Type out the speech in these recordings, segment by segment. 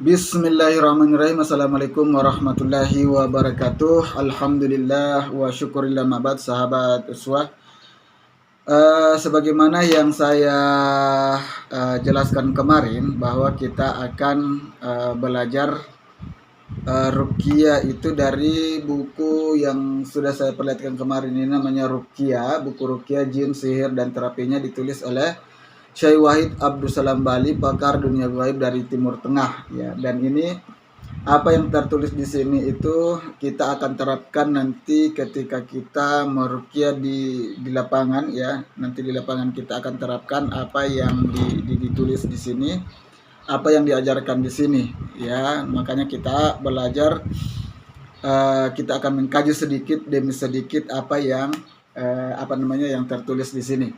Bismillahirrahmanirrahim. Assalamualaikum warahmatullahi wabarakatuh. Alhamdulillah wa syukurillah ma'bad sahabat uswah. Sebagaimana yang saya jelaskan kemarin bahwa kita akan belajar ruqyah itu dari buku yang sudah saya perlihatkan kemarin. Ini namanya ruqyah, buku ruqyah jin, sihir dan terapinya, ditulis oleh Syekh Wahid Abdul Salam Bali, pakar dunia gaib dari Timur Tengah ya. Dan ini apa yang tertulis di sini itu kita akan terapkan nanti ketika kita meruqyah di lapangan ya. Nanti di lapangan kita akan terapkan apa yang ditulis di sini, apa yang diajarkan di sini ya. Makanya kita belajar, kita akan mengkaji sedikit demi sedikit apa yang yang tertulis di sini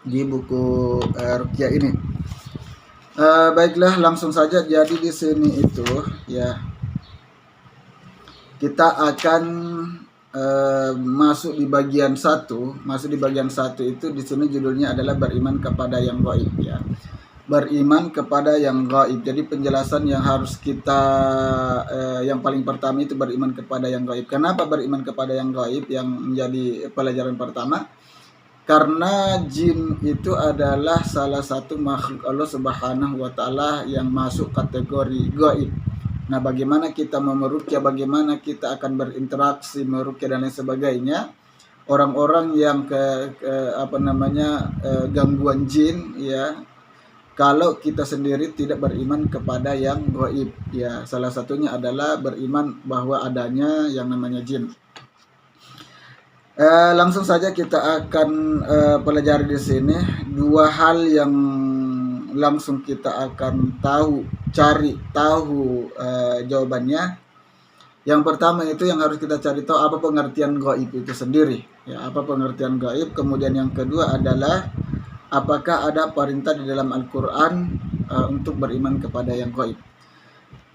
di buku ruqyah ini. Baiklah, langsung saja. Jadi di sini itu ya kita akan masuk di bagian satu. Masuk di bagian satu itu di sini judulnya adalah beriman kepada yang gaib ya. Beriman kepada yang gaib. Jadi penjelasan yang harus kita yang paling pertama itu beriman kepada yang gaib. Kenapa beriman kepada yang gaib yang menjadi pelajaran pertama? Karena jin itu adalah salah satu makhluk Allah Subhanahu wa Ta'ala yang masuk kategori gaib. Nah, bagaimana kita meruqyah, bagaimana kita akan berinteraksi meruqyah dan lain sebagainya. Orang-orang yang gangguan jin ya, kalau kita sendiri tidak beriman kepada yang gaib ya, salah satunya adalah beriman bahwa adanya yang namanya jin. Langsung saja kita akan pelajari di sini dua hal yang langsung kita akan cari tahu jawabannya. Yang pertama itu yang harus kita cari tahu apa pengertian gaib itu sendiri ya, apa pengertian gaib. Kemudian yang kedua adalah apakah ada perintah di dalam Al-Qur'an untuk beriman kepada yang gaib.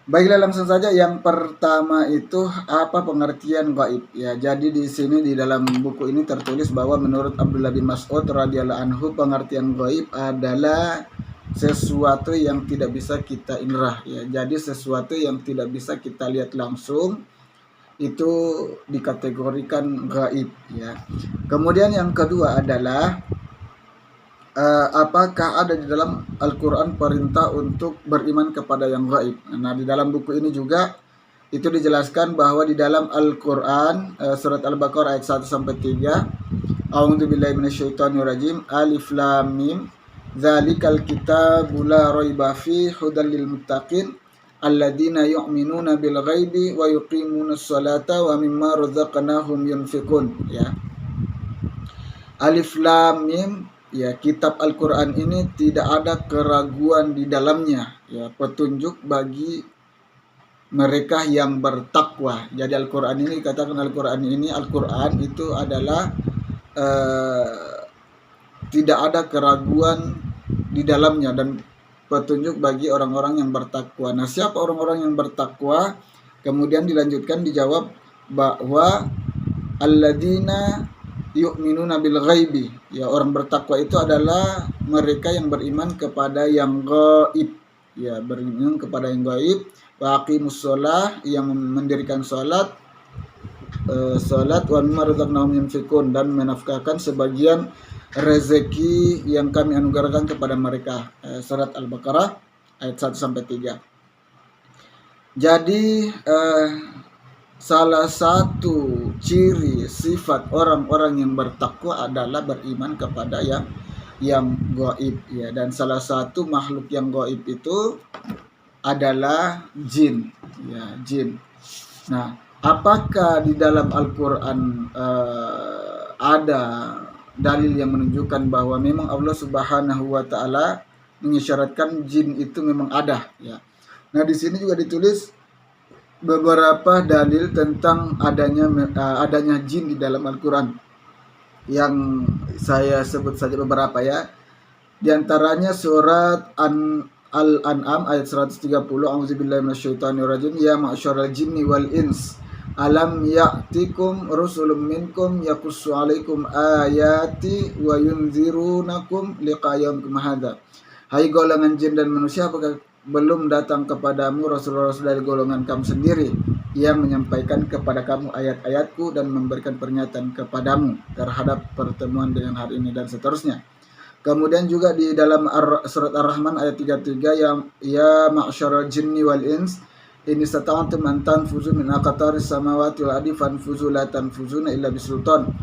Baiklah, langsung saja. Yang pertama itu apa pengertian gaib ya. Jadi di sini di dalam buku ini tertulis bahwa menurut Abdullah bin Mas'ud radhiyallahu anhu, pengertian gaib adalah sesuatu yang tidak bisa kita inrah ya. Jadi sesuatu yang tidak bisa kita lihat langsung itu dikategorikan gaib ya. Kemudian yang kedua adalah apakah ada di dalam Al-Quran perintah untuk beriman kepada yang gaib. Nah, di dalam buku ini juga itu dijelaskan bahwa di dalam Al-Quran surat Al-Baqarah ayat 1-3, A'udzubillahi minasyaitonirrajim, Alif Lam Mim, Dzalikal kitabu la raiba fihi hudal lil muttaqin alladzina yu'minuna bil ghaibi wa yuqimunas salata wa mimma razaqnahum yunfiqun ya. Alif Lam Mim ya, kitab Al-Quran ini tidak ada keraguan di dalamnya ya, petunjuk bagi mereka yang bertakwa. Jadi Al-Quran ini, katakan Al-Quran itu adalah tidak ada keraguan di dalamnya dan petunjuk bagi orang-orang yang bertakwa. Nah, siapa orang-orang yang bertakwa? Kemudian dilanjutkan, dijawab bahwa alladzina yu'minuna bil ghaibi ya, orang bertakwa itu adalah mereka yang beriman kepada yang gaib ya, beriman kepada yang gaib. Wa aqimus shalah, yang mendirikan salat, wa mimma razaqnahum yunfiqun, dan menafkahkan sebagian rezeki yang kami anugerahkan kepada mereka. Surat Al-Baqarah ayat 1-3. Jadi salah satu ciri sifat orang-orang yang bertakwa adalah beriman kepada yang gaib ya. Dan salah satu makhluk yang gaib itu adalah jin ya, jin. Nah, apakah di dalam Al-Qur'an ada dalil yang menunjukkan bahwa memang Allah Subhanahu wa Ta'ala mengisyaratkan jin itu memang ada ya. Nah, di sini juga ditulis beberapa dalil tentang adanya jin di dalam Al-Quran, yang saya sebut saja beberapa ya. Di antaranya surat Al-An'am ayat 130, A'udzubillahi minasyaitonirrajim, ya ma'syaral jinni wal ins alam ya'tikum rusulun minkum yaqussu 'alaikum ayati wa yunzirunakum liqa yaumkum hadza. Hai golongan jin dan manusia, apakah belum datang kepadamu rasul-rasul dari golongan kamu sendiri yang menyampaikan kepada kamu ayat-ayatku dan memberikan pernyataan kepadamu terhadap pertemuan dengan hari ini dan seterusnya. Kemudian juga di dalam surat Ar-Rahman ayat 33 yang ya ma'syaral jinni wal ins in istata'tum an tanfuzu min aqtaris samawati wal ardi fanfuzu la tanfuzuna illa bisultan.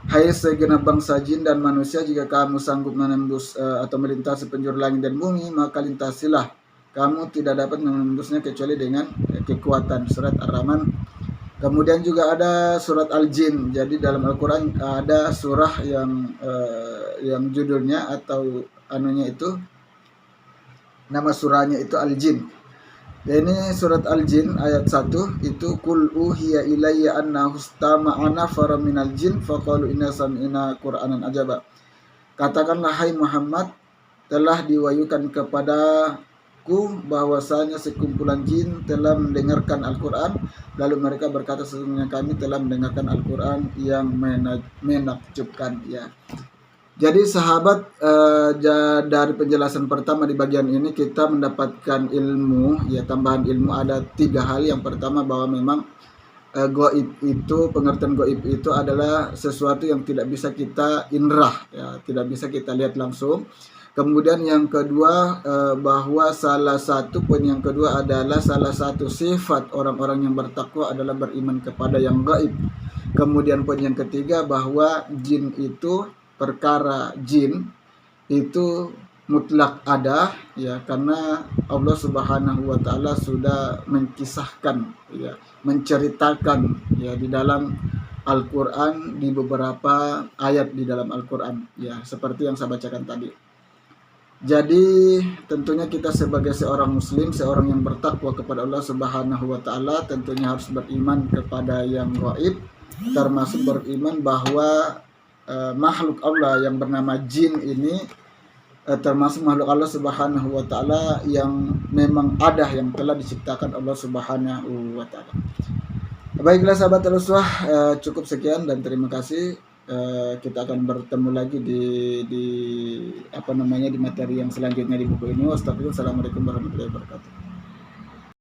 Hai segenap bangsa jin dan manusia, jika kamu sanggup menembus atau melintasi penjuru langit dan bumi, maka lintasilah. Kamu tidak dapat menembusnya kecuali dengan kekuatan. Surat Ar-Rahman. Kemudian juga ada surat Al-Jin. Jadi dalam Al-Quran ada surah yang judulnya atau anunya itu, nama surahnya itu Al-Jin. Ya, ini surat Al-Jin ayat 1 itu kul uhiya ilayya annahu istama'a nafarum minal jin faqalu inna sami'na qur'anan ajaba. Katakanlah hai Muhammad, telah diwahyukan kepadaku bahwasanya sekumpulan jin telah mendengarkan Al-Qur'an, lalu mereka berkata sesungguhnya kami telah mendengarkan Al-Qur'an yang menakjubkan, ya. Jadi sahabat, dari penjelasan pertama di bagian ini kita mendapatkan ilmu, ya, tambahan ilmu. Ada 3 hal. Yang pertama bahwa memang goib itu, pengertian goib itu adalah sesuatu yang tidak bisa kita inrah, ya, tidak bisa kita lihat langsung. Kemudian yang kedua, bahwa salah satu sifat orang-orang yang bertakwa adalah beriman kepada yang gaib. Kemudian poin yang ketiga bahwa jin itu, perkara jin itu mutlak ada, ya, karena Allah Subhanahu wa taala sudah menkisahkan, ya, menceritakan, ya, di dalam Al-Qur'an, di beberapa ayat di dalam Al-Qur'an, ya, seperti yang saya bacakan tadi. Jadi tentunya kita sebagai seorang muslim, seorang yang bertakwa kepada Allah Subhanahu wa taala, tentunya harus beriman kepada yang gaib, termasuk beriman bahwa makhluk Allah yang bernama jin ini termasuk makhluk Allah Subhanahu wa taala yang memang ada, yang telah diciptakan Allah Subhanahu wa taala. Baiklah sahabat Al-Uswah, cukup sekian dan terima kasih. Kita akan bertemu lagi di materi yang selanjutnya di buku ini. Wassalamualaikum warahmatullahi wabarakatuh.